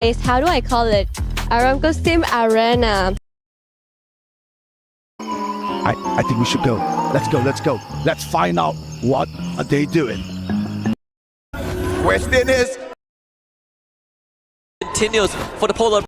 How do I call it? Aramco Sim Arena. I think we should go. Let's go, let's go. Let's find out what are they doing. Question is, continues for the polar.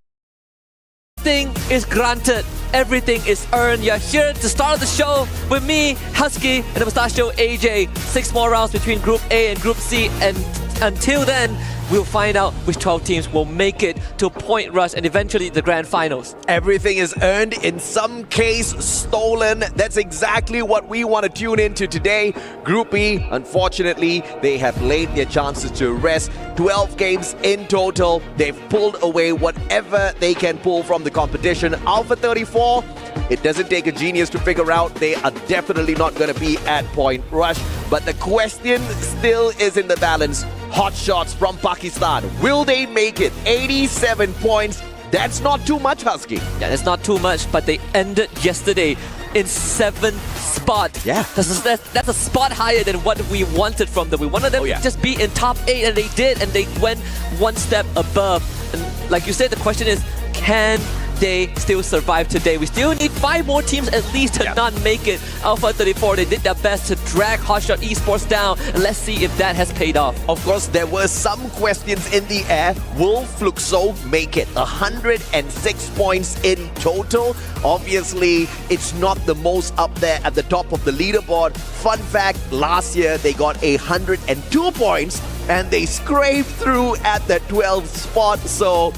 Everything is granted. Everything is earned. You're here to start the show with me, Husky, and the Mustachio AJ. 6 more rounds between Group A and Group C, and until then, we'll find out which 12 teams will make it to Point Rush and eventually the grand finals. everything is earned, in some case stolen. That's exactly what we want to tune into today. Group E, unfortunately, they have laid their chances to rest. 12 games in total. They've pulled away whatever they can pull from the competition. Alpha 34, it doesn't take a genius to figure out they are definitely not going to be at Point Rush. But the question still is in the balance. Hot shots from Pakistan. Will they make it? 87 points. That's not too much, Husky. Yeah, that's not too much, but they ended yesterday in 7th spot. Yeah. That's a spot higher than what we wanted from them. We wanted them to just be in top 8, and they did, and they went one step above. And like you said, the question is, can they still survive today? We still need 5 more teams at least to not make it. Alpha 34, they did their best to drag Hotshot Esports down, and let's see if that has paid off. Of course, there were some questions in the air. Will Fluxo make it? 106 points in total. Obviously, it's not the most up there at the top of the leaderboard. Fun fact, last year they got 102 points and they scraped through at the 12th spot. So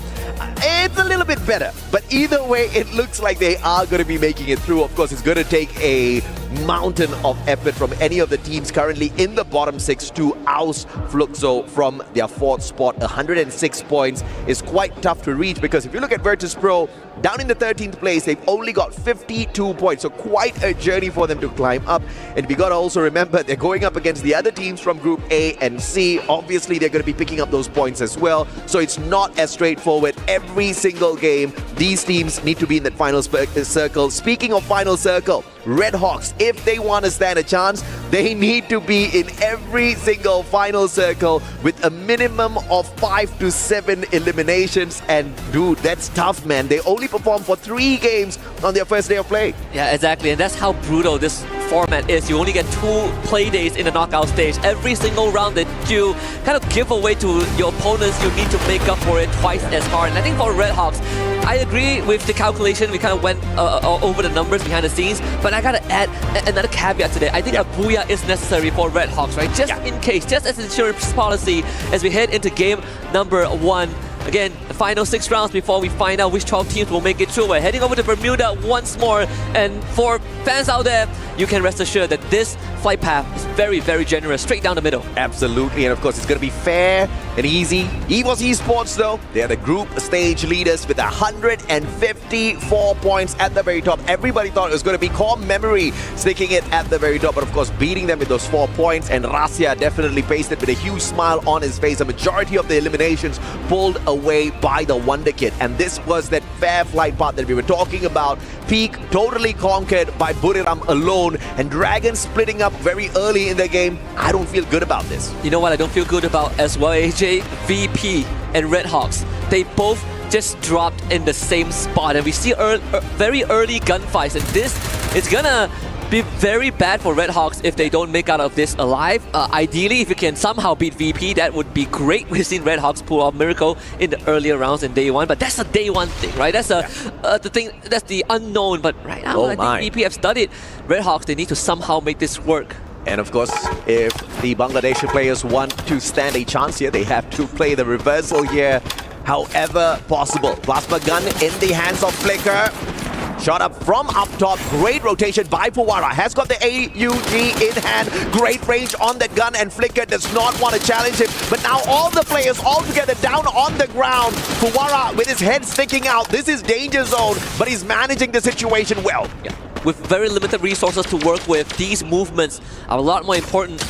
it's a little bit better, but either way, it looks like they are going to be making it through. Of course, it's going to take a mountain of effort from any of the teams currently in the bottom 6 to oust Fluxo from their 4th spot. 106 points is quite tough to reach, because if you look at Virtus Pro, down in the 13th place, they've only got 52 points, so quite a journey for them to climb up. And we got to also remember, they're going up against the other teams from Group A and C. Obviously, they're going to be picking up those points as well, so it's not as straightforward every single game. These teams need to be in that final circle. Speaking of final circle, Red Hawks, if they want to stand a chance, they need to be in every single final circle with a minimum of 5 to 7 eliminations. And dude, that's tough, man. They only performed for 3 games on their first day of play. Yeah, exactly, and that's how brutal this format is. You only get 2 play days in the knockout stage. Every single round that you kind of give away to your opponents, you need to make up for it twice as hard. And I think for Red Hawks, I agree with the calculation. We kind of went over the numbers behind the scenes, but I gotta add another caveat today. I think a booyah is necessary for Red Hawks, right? Just in case, just as insurance policy as we head into game number 1. Again, the final 6 rounds before we find out which 12 teams will make it through. We're heading over to Bermuda once more, and for fans out there, you can rest assured that this flight path is very, very generous, straight down the middle. Absolutely, and of course it's going to be fair and easy. EVOS Esports, though, they're the group stage leaders with 154 points at the very top. Everybody thought it was going to be Core Memory sticking it at the very top, but of course beating them with those 4 points, and Rasya definitely faced it with a huge smile on his face. A majority of the eliminations pulled away by the Wonder Kid, and this was that fair flight path that we were talking about. Peak totally conquered by Buriram alone, and Dragon splitting up very early in the game. I don't feel good about this. You know what I don't feel good about as well, AJ? VP and Red Hawks. They both just dropped in the same spot, and we see very early gunfights, and this is gonna be very bad for Red Hawks if they don't make out of this alive. Ideally, if you can somehow beat VP, that would be great. We've seen Red Hawks pull off Miracle in the earlier rounds in day 1, but that's a day 1 thing, right? That's the thing, that's the unknown. But right now, I think VP have studied Red Hawks. They need to somehow make this work. And of course, if the Bangladeshi players want to stand a chance here, they have to play the reversal here however possible. Plasma gun in the hands of Flicker. Shot up from up top. Great rotation by Puwara. Has got the AUG in hand. Great range on that gun, and Flicker does not want to challenge him. But now all the players all together down on the ground. Puwara with his head sticking out. This is danger zone, but he's managing the situation well. Yeah. With very limited resources to work with, these movements are a lot more important.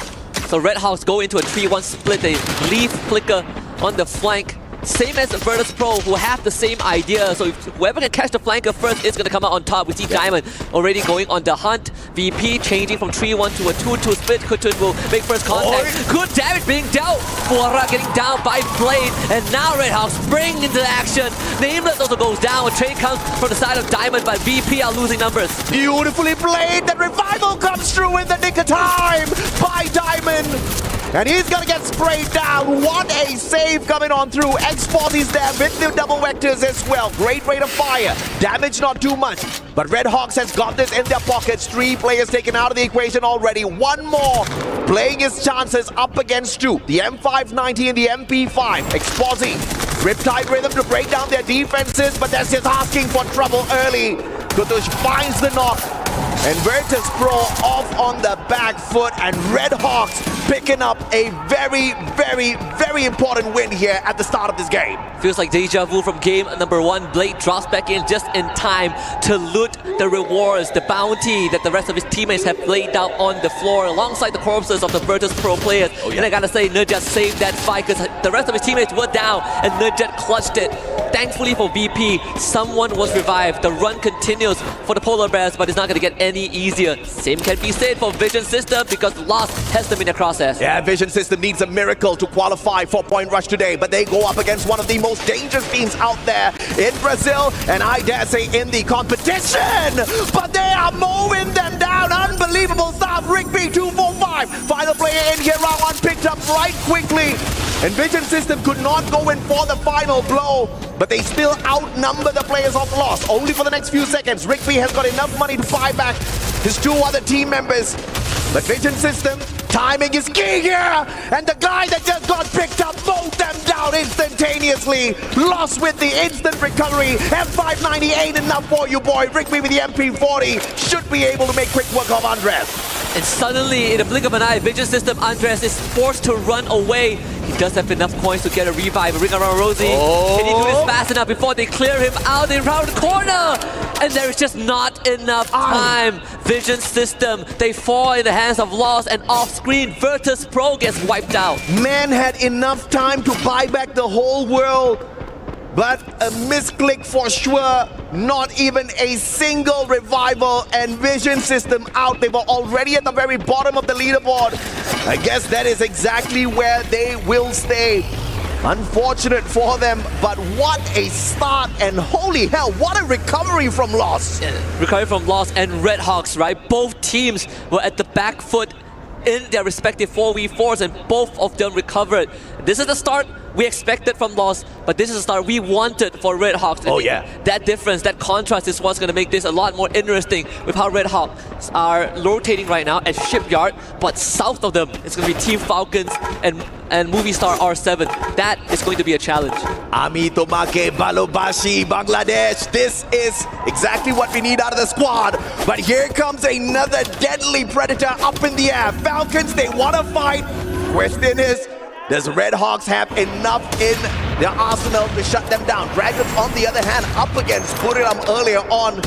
So Red Hawks go into a 3-1 split. They leave Flicker on the flank. same as Virtus Pro, who have the same idea. So if whoever can catch the flanker first is going to come out on top. We see Diamond already going on the hunt. VP changing from 3-1 to a 2-2 split. Kutun will make first contact. Good damage being dealt. Fuara getting down by Blade. And now Red Hawks spring into action. Nameless also goes down. A trade comes from the side of Diamond, but VP are losing numbers. Beautifully played. The revival comes through in the nick of time by Diamond. And he's gonna get sprayed down. What a save coming on through. X40 is there with the double vectors as well. Great rate of fire. Damage not too much. But Red Hawks has got this in their pockets. 3 players taken out of the equation already. 1 more playing his chances up against 2. The M590 and the MP5. Exposi. Riptide Rhythm to break down their defenses, but that's just asking for trouble early. Kutush finds the knock. And Virtus Pro off on the back foot, and Red Hawks picking up a very, very, very important win here at the start of this game. Feels like deja vu from game number 1. Blade drops back in just in time to loot the rewards, the bounty that the rest of his teammates have laid out on the floor alongside the corpses of the Virtus Pro players. And I gotta say, Nerdjet saved that fight because the rest of his teammates were down and Nerdjet clutched it. Thankfully for VP, someone was revived. The run continues for the Polar Bears, but it's not gonna get any easier. Same can be said for Vision System because Lost has them in the crosshairs. Yeah, Vision System needs a miracle to qualify for Point Rush today, but they go up against one of the most dangerous teams out there in Brazil, and I dare say in the competition. But they are mowing them down. Unbelievable stuff. Rigby 245. Final player in here, round 1 picked up right quickly. And Vision System could not go in for the final blow, but they still outnumber the players of Lost. Only for the next few seconds. Rigby has got enough money to buy back his 2 other team members. But Vision System, timing is key here. And the guy that just got picked up mowed them down instantaneously. Lost with the instant recovery. M590 ain't enough for you, boy. Rigby with the MP40 should be able to make quick work of Andres. And suddenly, in a blink of an eye, Vision System Andres is forced to run away. He does have enough coins to get a revive. Ring around Rosie. Can he do this fast enough before they clear him out in round corner? And there is just not enough time. Vision System, they fall in the hands of Lost, and off-screen, Virtus Pro gets wiped out. Man had enough time to buy back the whole world, but a misclick for sure. Not even a single revival, and Vision System out. They were already at the very bottom of the leaderboard. I guess that is exactly where they will stay. Unfortunate for them, but what a start, and holy hell, what a recovery from Lost. Recovery from Lost and Red Hawks, right? Both teams were at the back foot in their respective 4v4s, and both of them recovered. This is the start we expected from Lost, but this is the start we wanted for Red Hawks. Oh yeah. That difference, that contrast is what's going to make this a lot more interesting with how Red Hawks are rotating right now at Shipyard, but south of them, it's going to be Team Falcons and Movie Star R7. That is going to be a challenge. Ami Tomake Balobashi, Bangladesh. This is exactly what we need out of the squad. But here comes another deadly predator up in the air. Falcons, they want to fight. Question is, does Red Hawks have enough in their arsenal to shut them down? Dragons, on the other hand, up against Buriram earlier on.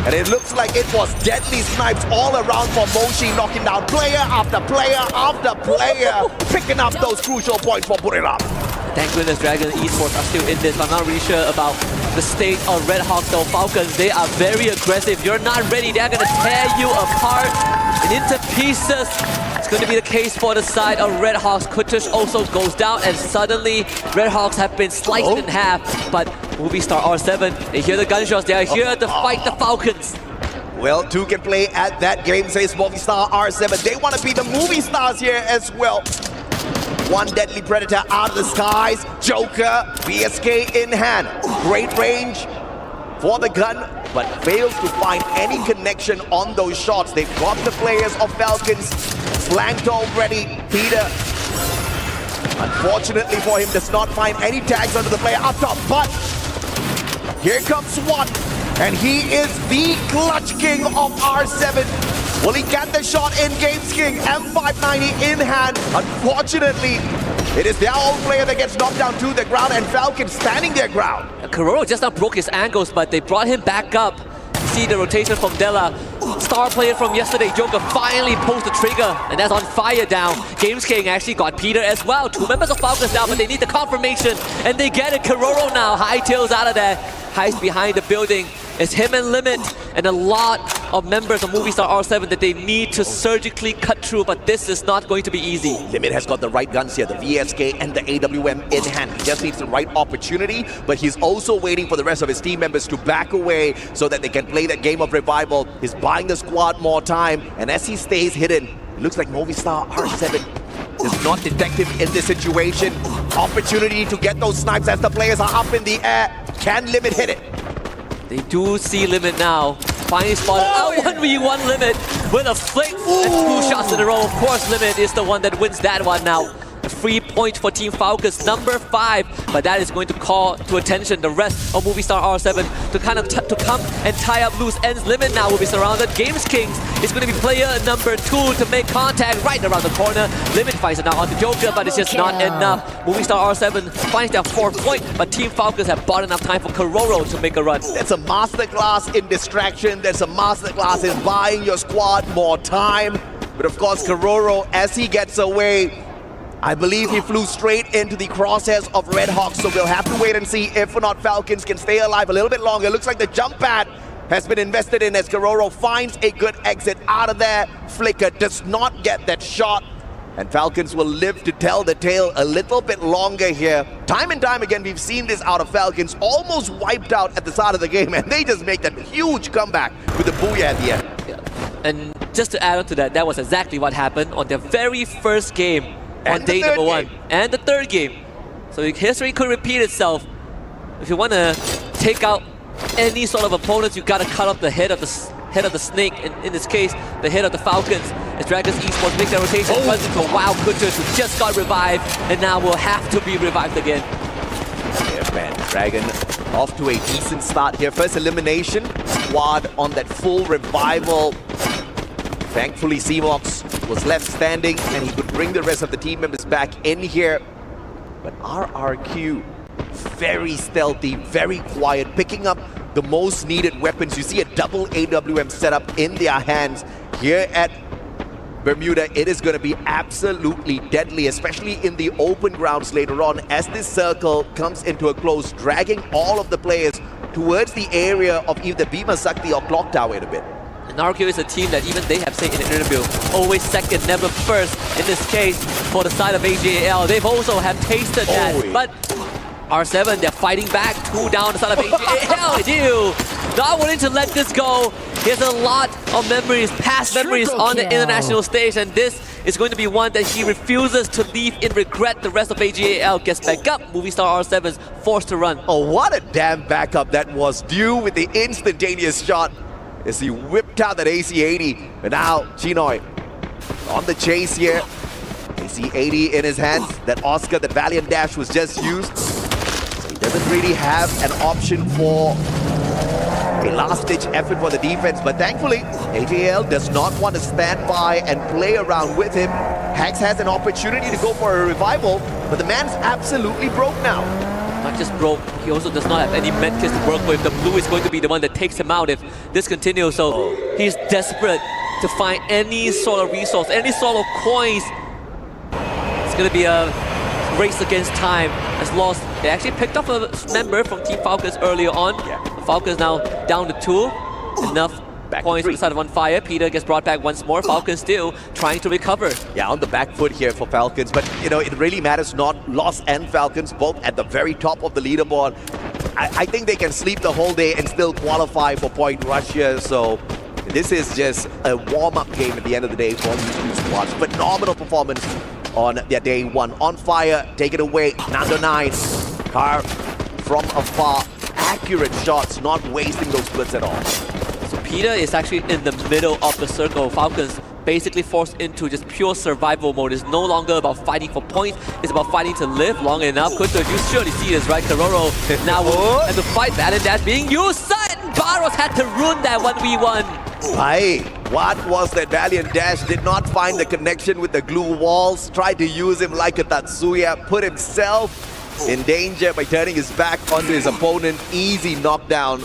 And it looks like it was deadly snipes all around for Moshi, knocking down player after player after player, picking up those crucial points for Buriram. Thank goodness Dragon Esports are still in this. I'm not really sure about the state of Red Hawks though. Falcons, they are very aggressive. You're not ready, they're going to tear you apart and into pieces. It's going to be the case for the side of Red Hawks. Kutush also goes down, and suddenly Red Hawks have been sliced in half. But Movie Star R7, they hear the gunshots, they are here to fight the Falcons. Well, 2 can play at that game, says Movie Star R7. They want to be the movie stars here as well. One deadly predator out of the skies. Joker, BSK in hand. Great range for the gun, but fails to find any connection on those shots. They've got the players of Falcons flanked already. Peter, unfortunately for him, does not find any tags under the player up top, but here comes SWAT, and he is the clutch king of R7. Will he get the shot in Games King? M590 in hand. Unfortunately, it is their own player that gets knocked down to the ground, and Falcon standing their ground. Kororo just now broke his ankles, but they brought him back up. You see the rotation from Della. star player from yesterday, Joker, finally pulls the trigger, and that's on fire down. Games King actually got Peter as well. 2 members of Falcons down, but they need the confirmation, and they get it. Karoro now hightails out of there, hides behind the building. It's him and Limit, and a lot of members of Movistar R7 that they need to surgically cut through, but this is not going to be easy. Limit has got the right guns here, the VSK and the AWM in hand. He just needs the right opportunity, but he's also waiting for the rest of his team members to back away so that they can play that game of revival. He's buying the squad more time, and as he stays hidden, it looks like Movistar R7 is not detective in this situation. Opportunity to get those snipes as the players are up in the air. Can Limit hit it? They do see Limit now. Finally spotted out 1v1 Limit with a flick and 2 shots in a row. Of course, Limit is the one that wins that one now. A free point for Team Falcons, number 5, but that is going to call to attention the rest of Movistar R7 to kind of to come and tie up loose ends. Limit now will be surrounded. Games Kings is going to be player number 2 to make contact right around the corner. Limit finds it now on the Joker, but it's just not enough. Movistar R7 finds their 4th point, but Team Falcons have bought enough time for Karoro to make a run. That's a masterclass in distraction. That's a masterclass in buying your squad more time. But of course, Karoro, as he gets away, I believe he flew straight into the crosshairs of Red Hawks, so we'll have to wait and see if or not Falcons can stay alive a little bit longer. Looks like the jump pad has been invested in as Karoro finds a good exit out of there. Flicker does not get that shot, and Falcons will live to tell the tale a little bit longer here. Time and time again, we've seen this out of Falcons, almost wiped out at the start of the game, and they just make that huge comeback with the booyah at the end. Yeah. And just to add on to that, that was exactly what happened on their very first game on day number 1 and the 3rd game. So history could repeat itself. If you want to take out any sort of opponents, you got to cut off the head of the snake, and in this case, the head of the Falcons. As Dragons Esports makes their rotation, runs into Wow Kutters, who just got revived, and now will have to be revived again. Yeah, man, Dragon off to a decent start here. First elimination, squad on that full revival. Thankfully, Seamox was left standing, and he could bring the rest of the team members back in here. But RRQ, very stealthy, very quiet, picking up the most needed weapons. You see a double AWM setup in their hands here at Bermuda. It is going to be absolutely deadly, especially in the open grounds later on, as this circle comes into a close, dragging all of the players towards the area of either Bima Sakti or Clock Tower in a bit. And RQ is a team that even they have said in an interview, always second, never first. In this case, for the side of AJL, they've also have tasted that. But R7, they're fighting back. 2 down the side of AJL. Ew, not willing to let this go. He has a lot of memories, past memories on the international stage, and this is going to be one that he refuses to leave in regret. The rest of AJL gets back up. Movistar R7's forced to run. Oh, what a damn backup that was, due with the instantaneous shot as he whipped out that AC-80. But now, Chinoy on the chase here. AC-80 in his hands. That Oscar, that Valiant Dash was just used. So he doesn't really have an option for a last-ditch effort for the defense. But thankfully, AJL does not want to stand by and play around with him. Hax has an opportunity to go for a revival, but the man's absolutely broke now. Not just broke, he also does not have any medkits to work with. The blue is going to be the one that takes him out if this continues. So he's desperate to find any sort of resource, any sort of coins. It's going to be a race against time. As lost, they actually picked up a member from Team Falcons earlier on. The Falcons now down to 2. Enough points on the side of On Fire. Peter gets brought back once more. Falcons still trying to recover. Yeah, on the back foot here for Falcons. But, you know, it really matters not Lost and Falcons, both at the very top of the leaderboard. I think they can sleep the whole day and still qualify for Point Rush here. So this is just a warm-up game at the end of the day for these two squads. Phenomenal performance on their day 1. On Fire, take it away. Nando 9. Car from afar. Accurate shots, not wasting those splits at all. So Peter is actually in the middle of the circle. Falcons basically forced into just pure survival mode. It's no longer about fighting for points. It's about fighting to live long enough. Kuto, you surely see this, right? Karoro now will have to fight Valiant Dash being used. And Barros had to ruin that 1v1. Hey, what was that? Valiant Dash did not find the connection with the glue walls. Tried to use him like a Tatsuya. Put himself in danger by turning his back onto his opponent. Easy knockdown.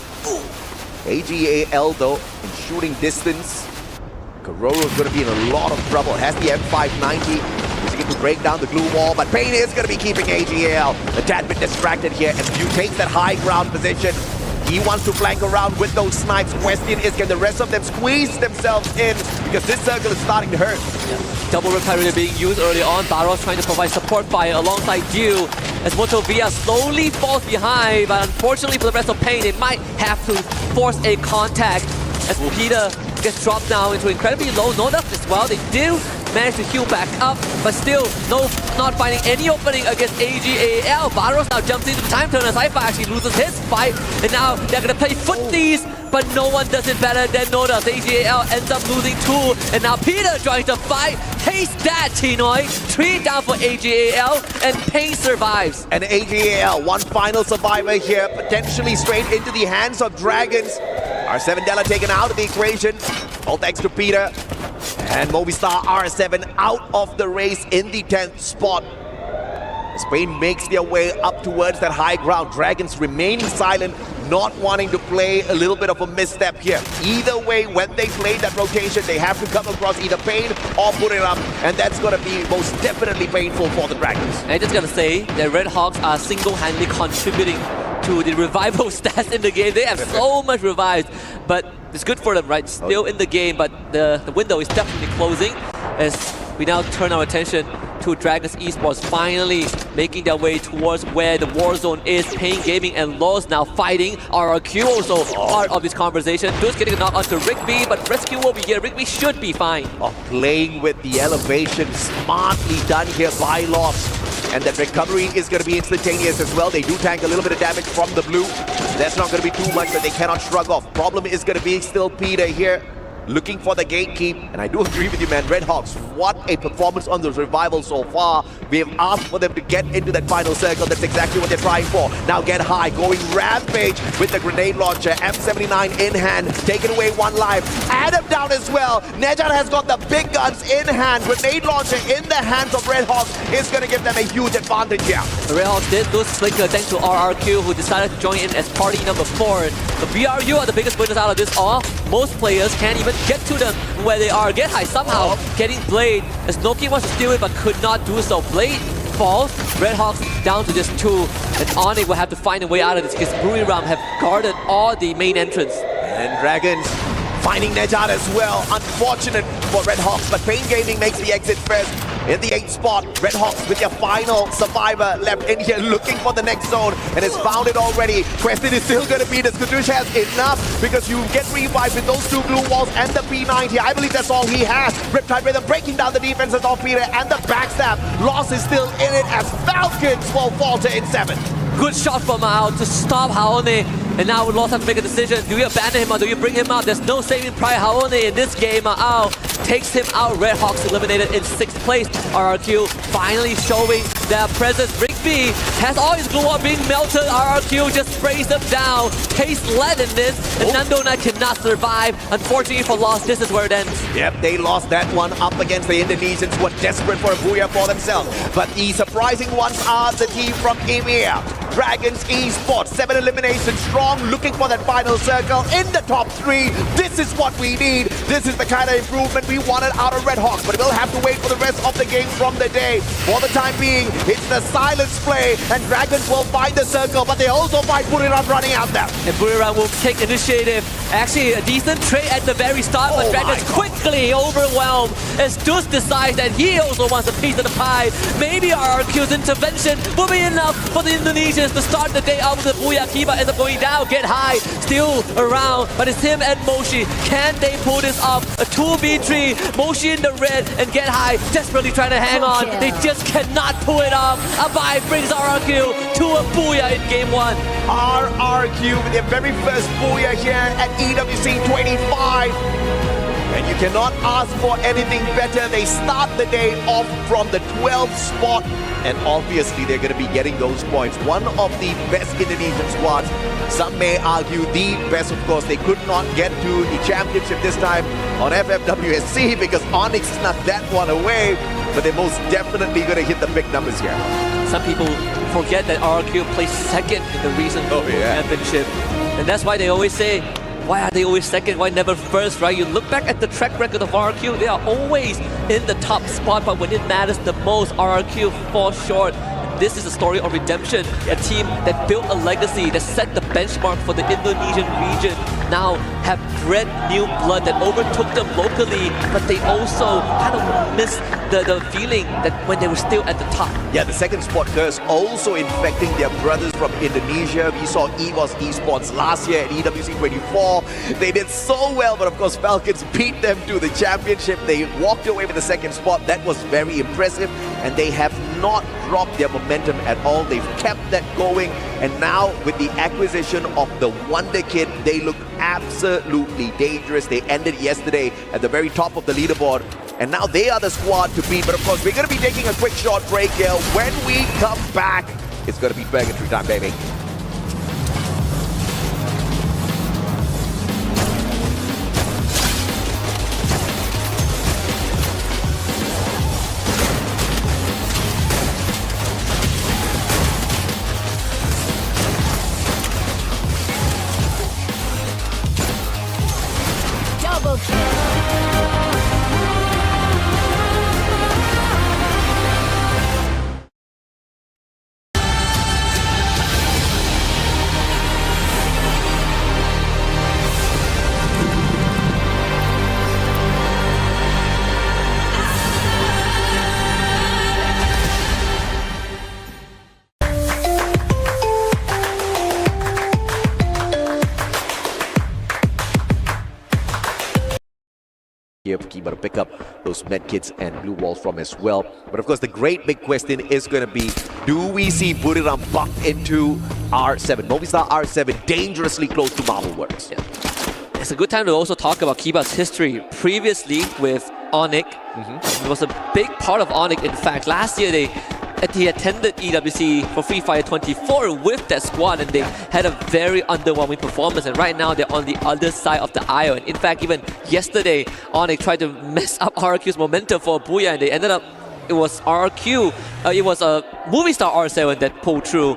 AGAL though, in shooting distance, Kororo's going to be in a lot of trouble. Has the M590. Using it to break down the glue wall. But Payne is going to be keeping AGL a tad bit distracted here. And View takes that high ground position. He wants to flank around with those snipes. Question is, can the rest of them squeeze themselves in? Because this circle is starting to hurt. Yeah. Double Reparator being used early on. Barros trying to provide support fire alongside Dew. As Moto Via slowly falls behind. But unfortunately for the rest of Payne, they might have to force a contact. As Peter gets dropped down into incredibly low. Nokout as well. They do manage to heal back up, but still not finding any opening against AGAL. Barros now jumps into the time turner. Cypher actually loses his fight, and now they're gonna play footsies, but no one does it better than Nokout. AGAL ends up losing 2, and now Peter trying to fight. Taste that, Chinoy. 3 down for AGAL, and Payne survives. And AGAL, one final survivor here, potentially straight into the hands of Dragons. R7 Della taken out of the equation. All thanks to Peter. And Movistar R7 out of the race in the 10th spot. Spain makes their way up towards that high ground. Dragons remaining silent, not wanting to play a little bit of a misstep here. Either way, when they play that rotation, they have to come across either Payne or put it up, and that's going to be most definitely painful for the Dragons. And I just gotta say that Red Hawks are single-handedly contributing to the revival stats in the game. They have so much revives, but it's good for them, right? Still in the game, but the window is definitely closing as we now turn our attention to Dragons Esports finally making their way towards where the war zone is. Payne Gaming and Laws now fighting. RRQ also part of this conversation. Dude's getting a knock onto Rigby, but rescue will be here. Rigby should be fine. Playing with the elevation, smartly done here by Laws. And that recovery is going to be instantaneous as well. They do tank a little bit of damage from the blue. That's not going to be too much that they cannot shrug off. Problem is going to be still Peter here, looking for the gatekeep. And I do agree with you, man. Red Hawks, what a performance on those revivals so far. We have asked for them to get into that final circle. That's exactly what they're trying for. Now Get High, going rampage with the grenade launcher. M79 in hand, taking away 1 life. Adam down as well. Nejat has got the big guns in hand. Grenade launcher in the hands of Red Hawks is going to give them a huge advantage here. The Red Hawks did lose Flicker thanks to RRQ, who decided to join in as party number 4. The BRU are the biggest winners out of this all. Most players can't even get to them where they are. Get High somehow getting Blade as Noki wants to steal it but could not do so. Blade falls. Red Hawks down to just 2, and Onyx will have to find a way out of this because Buriram have guarded all the main entrance. And Dragons finding Nejat as well. Unfortunate for Red Hawks, but Payne Gaming makes the exit first. In the 8th spot, Red Hawks with their final survivor left in here looking for the next zone and has found it already. Question is still going to be, does Kadush has enough? Because you get revived with those 2 blue walls and the P90. I believe that's all he has. Riptide Rhythm breaking down the defenses of Peter and the backstab. Loss is still in it as Falcons will falter in 7. Good shot from Mao to stop Haone. And now Lost have to make a decision. Do you abandon him or do you bring him out? There's no saving Pride Haone in this game. Mao takes him out. Red Hawks eliminated in 6th place. RRQ finally showing their presence. Rigby has all his glue being melted. RRQ just sprays them down. Taste lead in this. And Nandona cannot survive. Unfortunately for Lost, this is where it ends. Yep, they lost that one up against the Indonesians who are desperate for a booyah for themselves. But the surprising ones are the team from EMEA. Dragons Esports, 7 eliminations strong, looking for that final circle in the top 3. This is what we need. This is the kind of improvement we wanted out of Red Hawks, but we'll have to wait for the rest of the game from the day. For the time being, it's the silence play, and Dragons will find the circle, but they also find Buriram running out there. And Buriram will take initiative. Actually, a decent trade at the very start, but Dragons quickly overwhelmed as Deuce decides that he also wants a piece of the pie. Maybe RRQ's intervention will be enough for the Indonesians to start the day out with the Booyah. Kiba ends up going down. Get High still around, but it's him and Moshi. Can they pull this off? A 2v3. Moshi in the red and Get High desperately trying to hang on. They just cannot pull it off. Abai brings RRQ to a Booyah in game 1. RRQ with their very first Booyah here at EWC 25. And you cannot ask for anything better. They start the day off from the 12th spot. And obviously, they're going to be getting those points. One of the best Indonesian squads. Some may argue the best, of course. They could not get to the championship this time on FFWSC because Onyx snuck that one away. But they're most definitely going to hit the big numbers here. Some people forget that RRQ placed 2nd in the recent championship. And that's why they always say, why are they always second, why never first, right? You look back at the track record of RRQ, they are always in the top spot, but when it matters the most, RRQ falls short. This is a story of redemption, a team that built a legacy, that set the benchmark for the Indonesian region, now have bred new blood that overtook them locally, but they also kind of missed the feeling that when they were still at the top. Yeah, the second spot curse also infecting their brothers from Indonesia. We saw EVOS Esports last year at EWC 24. They did so well, but of course Falcons beat them to the championship. They walked away with the second spot. That was very impressive, and they have not dropped their momentum at all. They've kept that going, and now with the acquisition of the Wonder Kid, they look absolutely dangerous. They ended yesterday at the very top of the leaderboard, and now they are the squad to beat. But of course, we're going to be taking a quick short break here. When we come back, it's going to be Purgatory time, baby. Double kill. Here for Kiba to pick up those med kits and blue walls from as well. But of course, the great big question is going to be, do we see Buriram bucked into R7? Movistar R7 dangerously close to Marvel Works. Yeah. It's a good time to also talk about Kiba's history. Previously with Onyx, it was a big part of Onyx. In fact, last year he attended EWC for Free Fire 24 with that squad, and they had a very underwhelming performance, and right now they're on the other side of the aisle. And in fact, even yesterday, Onyx tried to mess up RRQ's momentum for Booyah, and they ended up, it was RRQ, it was a Movistar R7 that pulled through.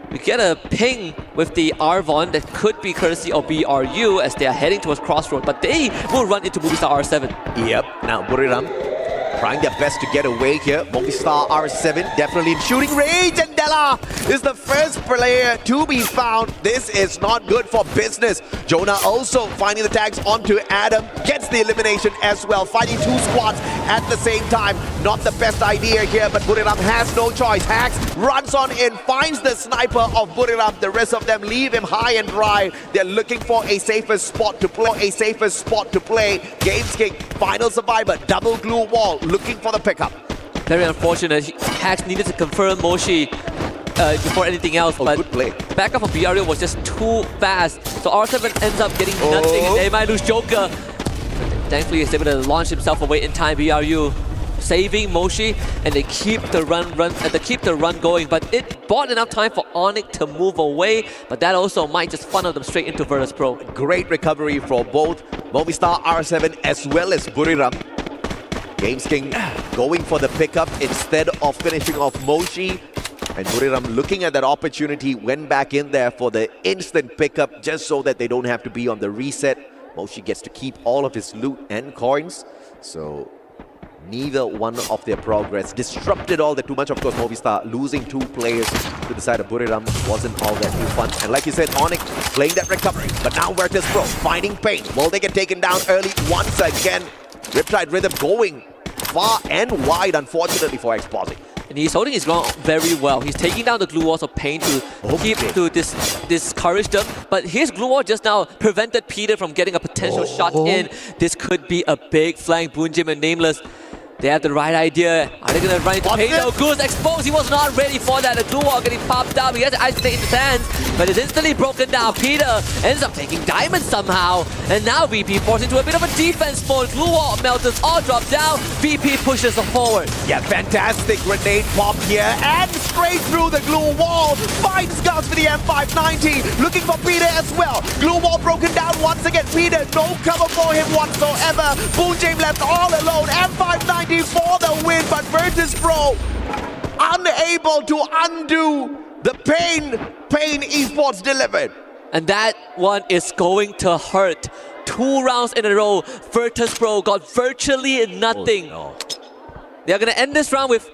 We get a ping with the Arvon that could be courtesy of BRU as they are heading towards Crossroad, but they will run into Movistar R7. Yep, now Buriram trying their best to get away here. Movistar R7 definitely in shooting range, and Della is the first player to be found. This is not good for business. Jonah also finding the tags onto Adam, gets the elimination as well. Fighting two squads at the same time. Not the best idea here, but Buriram has no choice. Hax runs on in, finds the sniper of Buriram. The rest of them leave him high and dry. They're looking for a safer spot to play. Games King, final survivor, double glue wall, looking for the pickup. Very unfortunate. Hax needed to confirm Moshi before anything else, but good play. backup of BRU was just too fast. So R7 ends up getting nothing, and they might lose Joker. Thankfully, he's able to launch himself away in time. BRU saving Moshi, and they keep the run going. But it bought enough time for Onyx to move away, but that also might just funnel them straight into Virtus Pro. Great recovery for both Movistar R7 as well as Buriram. Games King going for the pickup instead of finishing off Moshi. And Buriram, looking at that opportunity, went back in there for the instant pickup just so that they don't have to be on the reset. Moshi gets to keep all of his loot and coins. So neither one of their progress disrupted all that too much. Of course, Movistar losing two players to the side of Buriram wasn't all that too fun. And like you said, Onyx playing that recovery. But now Virtus Pro finding pain. Will they get taken down early once again? Riptide Rhythm going far and wide, unfortunately, for Exposing. And he's holding his ground very well. He's taking down the glue walls of pain to discourage them. But his glue wall just now prevented Peter from getting a potential shot in. This could be a big flank. Boonjim and Nameless, they have the right idea. Are they going to run into pain? No, Goose exposed. He was not ready for that. The glue wall getting popped up. He has to isolate in his hands, but it's instantly broken down. Peter ends up taking Diamond somehow. And now VP forced into a bit of a defense mode. Glue wall melters all drop down. VP pushes them forward. Yeah, fantastic grenade pop here. And straight through the glue wall. Finds Gus for the M590. Looking for Peter as well. Glue wall broken down once again. Peter, no cover for him whatsoever. Boonjim left all alone. M590 for the win, but Virtus Pro unable to undo the pain Esports delivered. And that one is going to hurt. 2 rounds in a row, Virtus.pro got virtually nothing. Oh, no. They're going to end this round with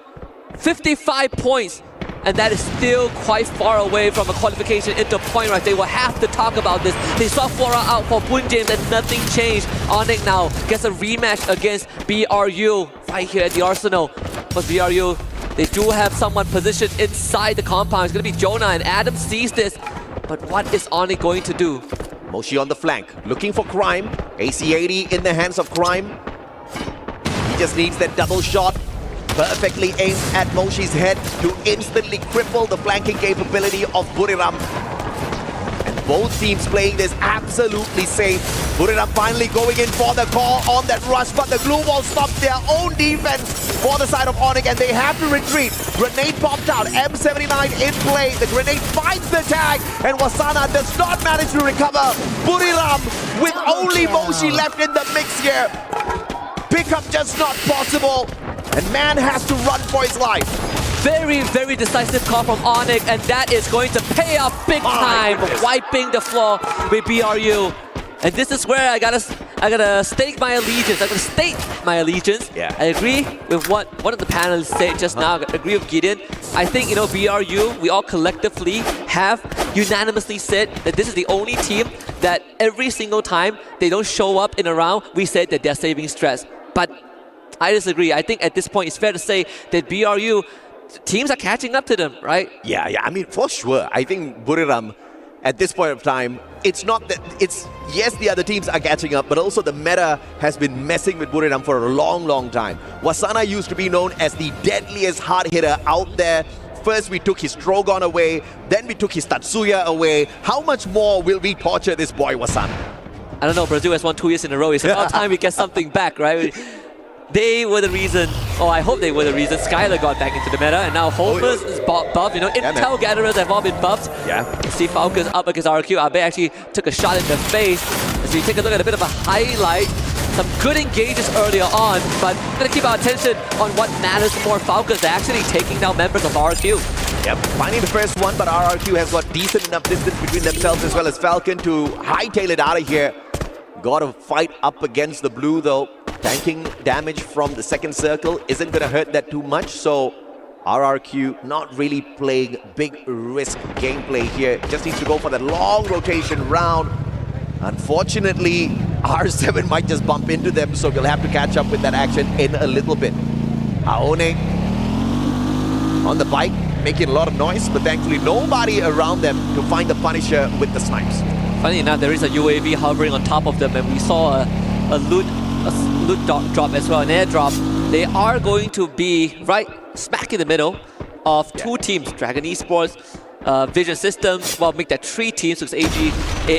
55 points. And that is still quite far away from a qualification into point rush. They will have to talk about this. They saw Flora out for Boon James and nothing changed. Onyx now gets a rematch against BRU right here at the Arsenal. But BRU, they do have someone positioned inside the compound. It's going to be Jonah, and Adam sees this. But what is Onyx going to do? Moshi on the flank, looking for Crime. AC-80 in the hands of Crime. He just needs that double shot. Perfectly aimed at Moshi's head to instantly cripple the flanking capability of Buriram. And both teams playing this absolutely safe. Buriram finally going in for the call on that rush, but the glue wall stops their own defense for the side of Onyx, and they have to retreat. Grenade popped out, M79 in play. The grenade finds the tag, and Wasana does not manage to recover. Buriram with only Moshi left in the mix here. Pickup just not possible. And man has to run for his life. Very, very decisive call from Onyx, and that is going to pay off big time, wiping the floor with BRU. And this is where I gotta stake my allegiance. I'm gonna state my allegiance. Yeah. I agree with what one of the panelists said just now. I agree with Gideon. I think, you know, BRU, we all collectively have unanimously said that this is the only team that every single time they don't show up in a round, we said that they're saving stress. But I disagree. I think at this point it's fair to say that BRU, teams are catching up to them, right? Yeah, I mean, for sure. I think Buriram, at this point of time, it's not that, yes, the other teams are catching up, but also the meta has been messing with Buriram for a long, long time. Wasana used to be known as the deadliest hard hitter out there. First we took his Drogon away, then we took his Tatsuya away. How much more will we torture this boy Wasana? I don't know, Brazil has won 2 years in a row. It's about time we get something back, right? They were the reason, I hope they were the reason Skylar got back into the meta, and now Holmers is buffed. You know, Intel gatherers have all been buffed. Yeah. See Falcons up against RQ. Abe actually took a shot in the face. As we take a look at a bit of a highlight, some good engages earlier on, but we're going to keep our attention on what matters more. Falcons are actually taking down members of RQ. Yep, finding the first one, but RRQ has got decent enough distance between themselves as well as Falcon to hightail it out of here. Got to fight up against the blue though. Tanking damage from the second circle isn't going to hurt that too much, so RRQ not really playing big risk gameplay here. Just needs to go for that long rotation round. Unfortunately, R7 might just bump into them, so we'll have to catch up with that action in a little bit. Aone on the bike, making a lot of noise, but thankfully nobody around them to find the Punisher with the snipes. Funny enough, there is a UAV hovering on top of them, and we saw a loot drop as well, an airdrop. They are going to be right smack in the middle of 2 teams, Dragon Esports, Vision Systems. Well, make that 3 teams because AG,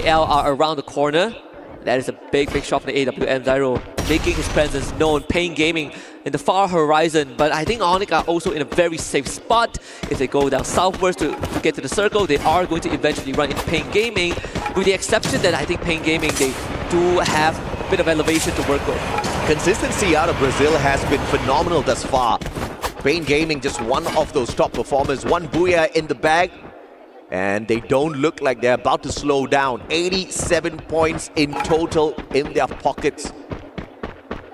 AL are around the corner. That is a big, big shot from the AWM. Zyro making his presence known. Pain Gaming in the far horizon. But I think Onyx are also in a very safe spot. If they go down southwards to get to the circle, they are going to eventually run into Pain Gaming. With the exception that I think Pain Gaming, they do have a bit of elevation to work with. Consistency out of Brazil has been phenomenal thus far. Pain Gaming just one of those top performers. 1 Booyah in the bag. And they don't look like they're about to slow down. 87 points in total in their pockets.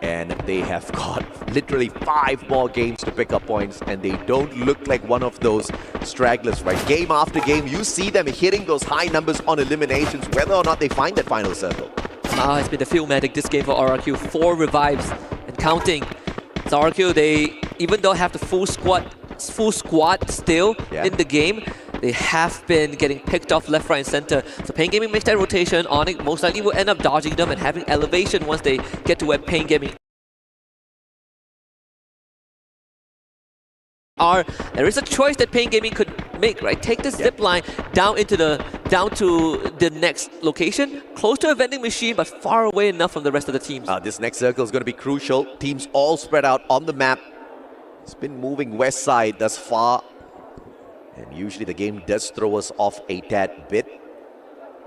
And they have got literally 5 more games to pick up points. And they don't look like one of those stragglers, right? Game after game, you see them hitting those high numbers on eliminations, whether or not they find that final circle. It's been the Philmatic this game for RRQ. 4 revives and counting. So RRQ, they, even though have the full squad still in the game, they have been getting picked off left, right, and center. So Pain Gaming makes that rotation. Onyx most likely will end up dodging them and having elevation once they get to where Pain Gaming are. There is a choice that Pain Gaming could make, right? Take the zip line down to the next location, close to a vending machine, but far away enough from the rest of the teams. This next circle is going to be crucial. Teams all spread out on the map. It's been moving west side thus far. And usually the game does throw us off a tad bit,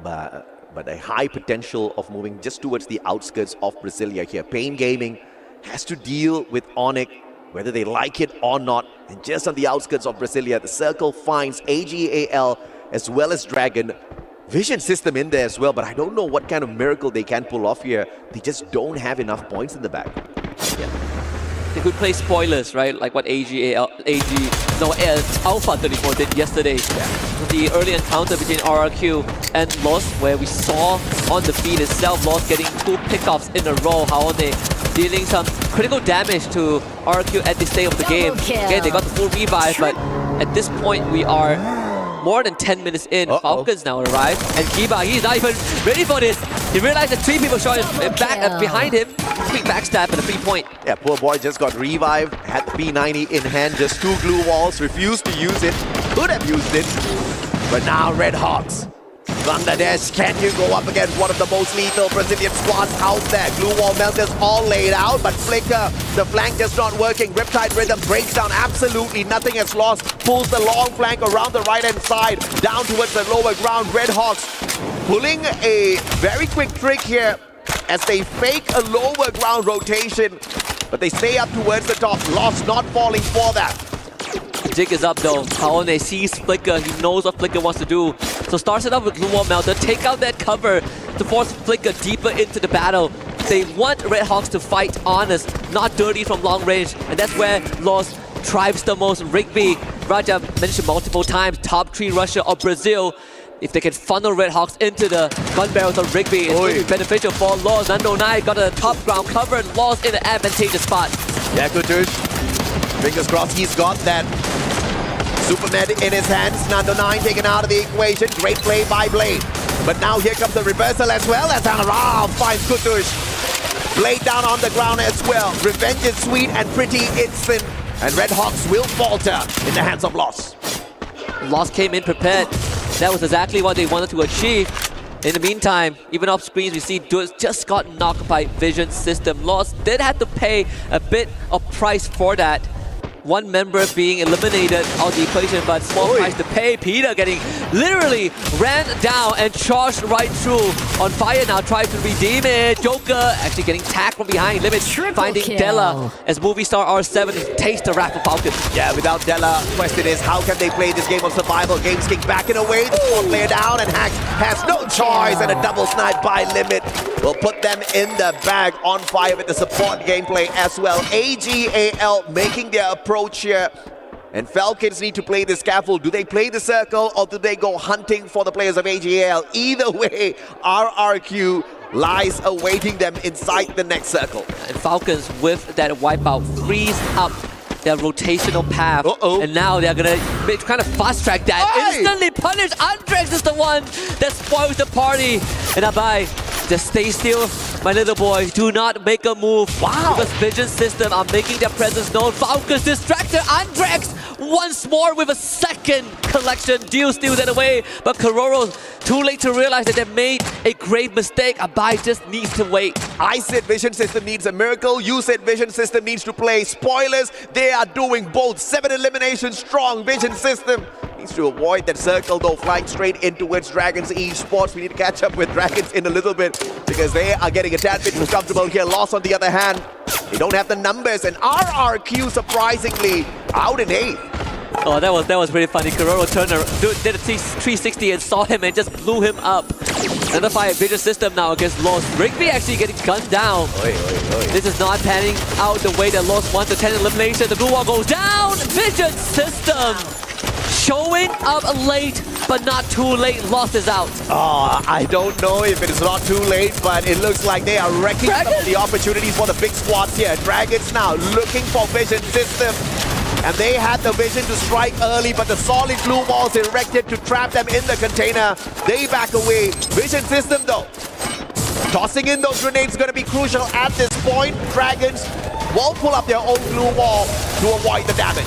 but a high potential of moving just towards the outskirts of Brasilia here. Pain Gaming has to deal with Onyx, whether they like it or not. And just on the outskirts of Brasilia, the circle finds AGAL as well as Dragon. Vision system in there as well, but I don't know what kind of miracle they can pull off here. They just don't have enough points in the back. They could play spoilers, right? Like what Alpha 34 did yesterday. The early encounter between RRQ and Lost, where we saw on the feed itself, Lost getting 2 pickoffs in a row. Haone dealing some critical damage to RRQ at this stage of the game. Again, they got the full revive, but at this point we are more than 10 minutes in. Falcons now arrive, and Kiba, he's not even ready for this. He realized that 3 people shot him back behind him. Quick backstab and a 3-point. Yeah, poor boy just got revived, had the P90 in hand, just 2 glue walls, refused to use it. Could have used it, but now Red Hawks. Bangladesh, can you go up against one of the most lethal Brazilian squads out there? Glue wall melters all laid out, but Flicker, the flank just not working. Riptide Rhythm breaks down absolutely nothing as Lost. Pulls the long flank around the right-hand side, down towards the lower ground. Red Hawks pulling a very quick trick here as they fake a lower ground rotation, but they stay up towards the top. Lost not falling for that. Jig is up though. Haone sees Flicker. He knows what Flicker wants to do. So starts it up with Glue Wall Melter. Take out that cover to force Flicker deeper into the battle. They want Red Hawks to fight honest, not dirty from long range. And that's where Lost thrives the most. Rigby, Raja mentioned multiple times, top 3 Russia or Brazil. If they can funnel Red Hawks into the gun barrels of Rigby, it's going to be beneficial for Lost. Nando 9 got a top ground cover and Lost in an advantageous spot. Yeah, Kutush. Fingers crossed he's got that Supermed in his hands. Nando 9 taken out of the equation. Great play by Blade. But now here comes the reversal as well as Anaram finds Kutush. Blade down on the ground as well. Revenge is sweet and pretty instant. And Red Hawks will falter in the hands of Lost. Lost came in prepared. That was exactly what they wanted to achieve. In the meantime, even off screens, we see Dudes just got knocked by Vision System. Lost did have to pay a bit of price for that. One member being eliminated out of the equation, but small price to pay. Peter getting literally ran down and charged right through. On fire now, tries to redeem it. Joker actually getting tagged from behind. Limit finding Della as movie star R7 takes the wrath of Falcon. Yeah, without Della, question is how can they play this game of survival? Games kick back in a way. The squad player down and Hax has no choice, and a double snipe by Limit will put them in the bag. On fire with the support gameplay as well. AGAL making their approach here, and Falcons need to play the scaffold. Do they play the circle or do they go hunting for the players of AGAL? Either way, RRQ lies awaiting them inside the next circle. And Falcons with that wipeout freeze up their rotational path. And now they're gonna kind of fast track that. Instantly punish. Andrex is the one that spoils the party. And Abai, just stay still, my little boy. Do not make a move. Wow. Because Vision System are making their presence known. Falcons distracted. Andrex once more with a second collection. Deal steals that away. But Kororo, too late to realize that they made a grave mistake. Abai just needs to wait. I said Vision System needs a miracle. You said Vision System needs to play spoilers. They are doing both. 7 eliminations strong. Vision System needs to avoid that circle though, flying straight in towards Dragons Esports. We need to catch up with Dragons in a little bit because they are getting a tad bit too comfortable here. Lost on the other hand, they don't have the numbers, and RRQ surprisingly out in 8th. Oh, that was pretty funny. Kororo turned around, did a 360 and saw him and just blew him up. Another fight, Vision System now against Lost. Rigby actually getting gunned down. This is not panning out the way that Lost wants. The 10 elimination, the blue wall goes down. Vision System showing up late, but not too late. Lost is out. I don't know if it is not too late, but it looks like they are wrecking some of the opportunities for the big squads here. Dragons now looking for Vision System. And they had the vision to strike early, but the solid glue walls erected to trap them in the container. They back away. Vision System though, tossing in those grenades is going to be crucial at this point. Dragons will pull up their own glue wall to avoid the damage.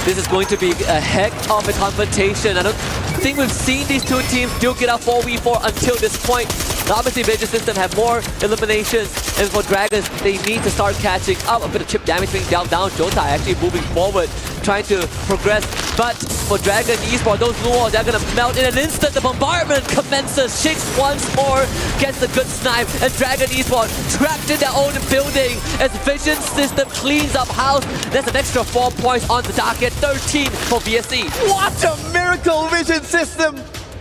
This is going to be a heck of a confrontation. I don't think we've seen these two teams duke it out 4v4 until this point. Now obviously Vision System have more eliminations, and for Dragons, they need to start catching up. A bit of chip damage being dealt down. Jota actually moving forward, trying to progress. But for Dragon Esports, those blue walls, they're gonna melt in an instant. The bombardment commences. Shix once more gets a good snipe, and Dragon Esports trapped in their own building as Vision System cleans up house. That's an extra 4 points on the docket, 13 for VSC. What a miracle, Vision System!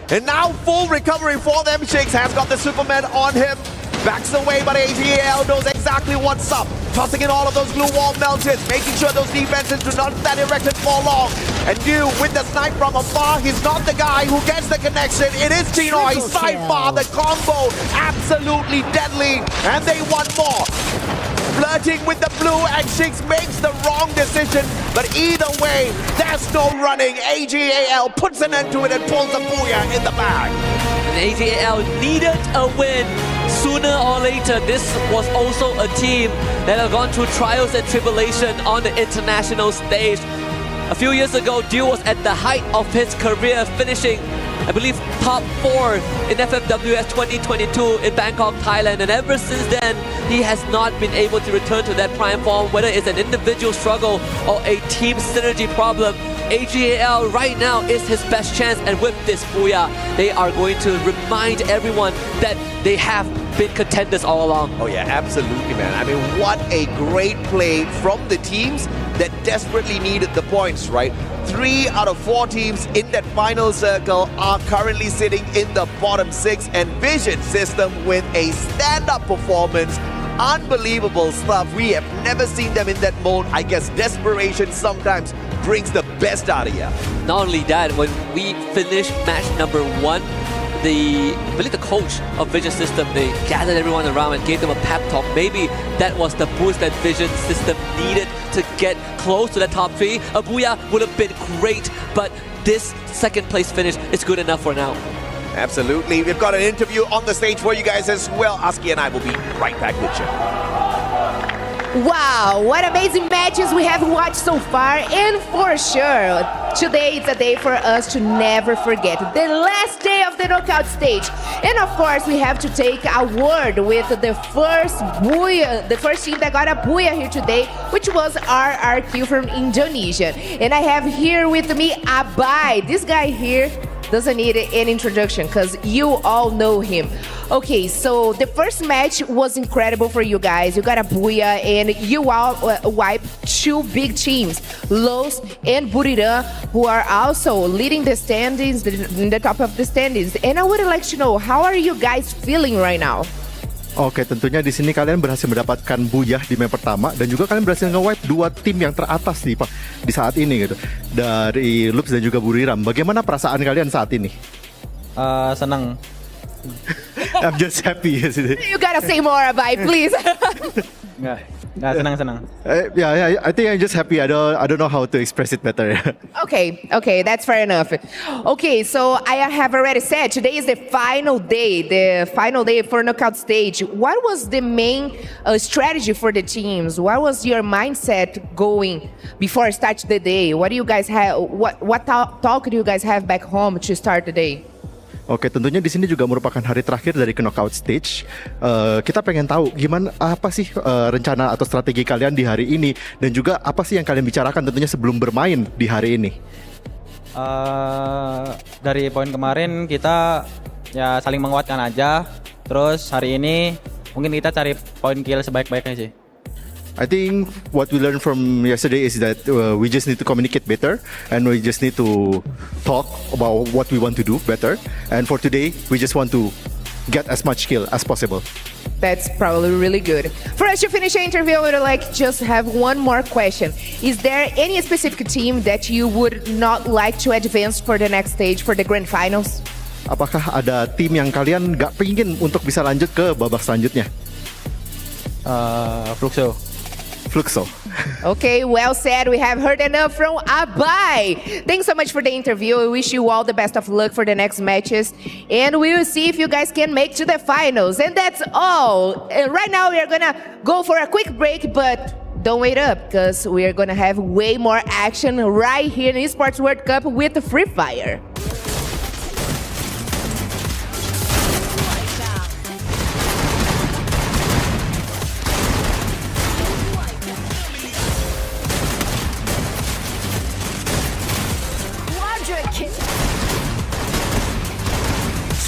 And now full recovery for them. Shakes has got the Superman on him. Backs away, but AGL knows exactly what's up. Tossing in all of those glue wall melters, making sure those defenses do not stand erected for long. And you, with the snipe from afar, he's not the guy who gets the connection. It is Tinoy, Triple sidebar, the combo, absolutely deadly. And they want more. Flirting with the blue, and Shakes makes the wrong decision. But either way, there's no running. AGAL puts an end to it and pulls a booyah in the bag. And AGL needed a win. Sooner or later, this was also a team that had gone through trials and tribulation on the international stage. A few years ago, Dew was at the height of his career, finishing, I believe, top 4 in FFWS 2022 in Bangkok, Thailand. And ever since then, he has not been able to return to that prime form, whether it's an individual struggle or a team synergy problem. AGAL right now is his best chance, and with this booyah, they are going to remind everyone that they have been contenders all along. Oh yeah, absolutely, man. I mean, what a great play from the teams that desperately needed the points, right? 3 out of 4 teams in that final circle are currently sitting in the bottom 6, and Vision System with a stand-up performance. Unbelievable stuff. We have never seen them in that mode. I guess desperation sometimes brings the best out of you. Not only that, when we finished match number 1, I believe the coach of Vision System, they gathered everyone around and gave them a pep talk. Maybe that was the boost that Vision System needed to get close to the top 3. A booyah would have been great, but this second place finish is good enough for now. Absolutely. We've got an interview on the stage for you guys as well. Aski and I will be right back with you. Wow, what amazing matches we have watched so far, and for sure, today is a day for us to never forget. The last day of the knockout stage. And of course, we have to take a word with the first booyah, the first team that got a booyah here today, which was RRQ from Indonesia. And I have here with me Abai. This guy here doesn't need an introduction because you all know him. Okay, so the first match was incredible for you guys. You got a booyah and you all wiped 2 big teams, Los and Buriram, who are also leading the standings, in the top of the standings. And I would like to know, how are you guys feeling right now? Oke, tentunya di sini kalian berhasil mendapatkan booyah di map pertama dan juga kalian berhasil nge-wipe 2 tim yang teratas di saat ini gitu. Dari Loops dan juga Buriram. Bagaimana perasaan kalian saat ini? Senang. I'm just happy. You gotta say more, Abai, please. Nggak senang. Yeah, I think I'm just happy. I don't know how to express it better. Okay, that's fair enough. Okay, so I have already said today is the final day for knockout stage. What was the main strategy for the teams? What was your mindset going before start the day? What do you guys have? What talk do you guys have back home to start the day? Oke, tentunya di sini juga merupakan hari terakhir dari knockout stage. Kita pengen tahu apa sih rencana atau strategi kalian di hari ini, dan juga apa sih yang kalian bicarakan tentunya sebelum bermain di hari ini. Dari poin kemarin kita ya saling menguatkan aja. Terus hari ini mungkin kita cari poin kill sebaik-baiknya sih. I think what we learned from yesterday is that we just need to communicate better, and we just need to talk about what we want to do better. And for today, we just want to get as much kill as possible. That's probably really good. For us to finish the interview, I would like just have one more question. Is there any specific team that you would not like to advance for the next stage, for the grand finals? Apakah ada tim yang kalian gak pengen untuk bisa lanjut ke babak selanjutnya? Fluxo. Okay, well said. We have heard enough from Abai. Thanks so much for the interview. We wish you all the best of luck for the next matches. And we will see if you guys can make to the finals. And that's all. And right now we are going to go for a quick break, but don't wait up because we are going to have way more action right here in Esports World Cup with the Free Fire.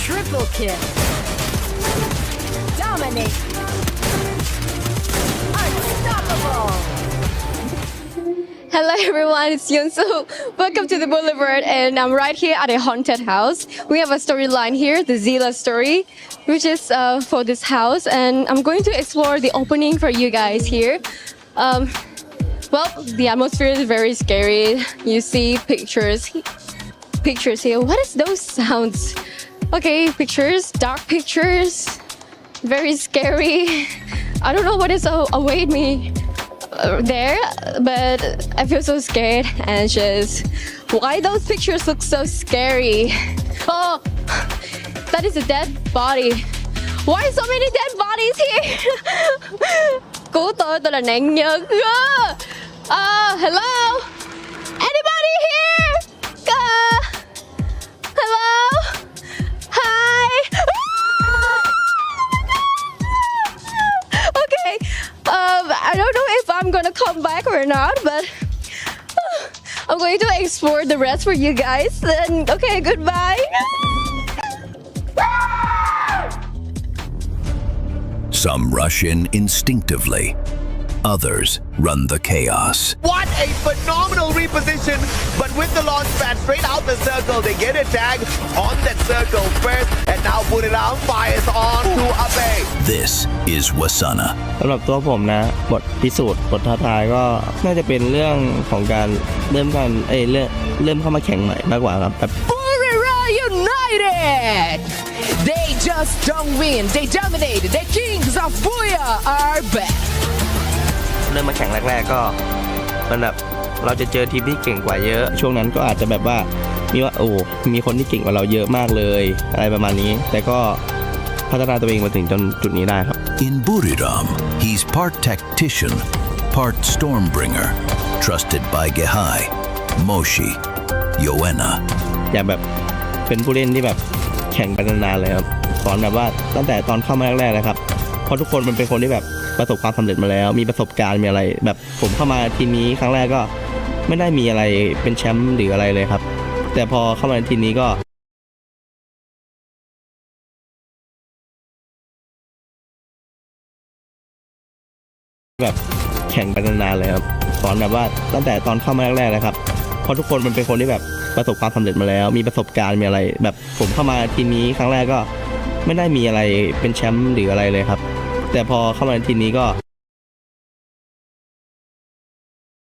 Triple kill. Dominate. Unstoppable. Hello everyone, it's Yunsu. Welcome to the Boulevard, and I'm right here at a haunted house. We have a storyline here, the Zila story, which is for this house, and I'm going to explore the opening for you guys here. Well, the atmosphere is very scary. You see pictures here. What is those sounds? Okay, pictures, dark pictures, very scary. I don't know what is await me there, but I feel so scared, anxious. Why those pictures look so scary? Oh, that is a dead body. Why so many dead bodies here? Cứu tôi là nạn nhân. Hello? Anybody here? Hello? Hi? Okay. I don't know if I'm gonna come back or not, but I'm going to explore the rest for you guys. And okay, goodbye. Some rush in instinctively. Others run the chaos. What a phenomenal reposition! But with the launch pad straight out the circle, they get a tag on that circle first, and now put it out, fires on to Abe. This is Wasana. สำหรับตัวผมนะบทพิสูจน์บทท้าทายก็น่าจะเป็นเรื่องของการเริ่มเข้ามาแข่งใหม่มากกว่าครับแบบ Burira United! They just don't win, they dominate. The kings of Booyah are back. เริ่มมาแข่งแรกๆก็มันแบบเราจะเจอทีมที่เก่งกว่าเยอะช่วงนั้นก็อาจจะแบบว่ามีคนที่เก่งกว่าเราเยอะมากเลยอะไรประมาณนี้แต่ก็พัฒนาตัวเองมาถึงจนจุดนี้ได้ครับ In Buriram, he's part tactician, part stormbringer, trusted by Gehai, Moshi, Yoena. อยากแบบเป็นผู้เล่นที่แบบแข่งไปนานๆเลยครับสอนแบบว่าตั้งแต่ตอนเข้ามาแรกๆเลยครับเพราะทุกคนมันเป็นคนที่แบบประสบความสำเร็จมาแล้วมีประสบการณ์มีอะไรแบบผมเข้ามาทีมนี้ครั้งแรกก็ไม่ได้มีอะไรเป็นแชมป์หรืออะไรเลยครับแต่พอเข้ามาในทีมนี้ก็แบบแข่งไปนานๆเลยครับสอนแบบว่าตั้งแต่ตอนเข้ามาแรกๆเลยครับเพราะทุกคนมันเป็นคนที่แบบประสบความสำเร็จมาแล้วมีประสบการณ์มีอะไรแบบผมเข้ามาทีมนี้ครั้งแรกก็ไม่ได้มีอะไรเป็นแชมป์หรืออะไรเลยครับแต่พอเข้ามาในทีมนี้ก็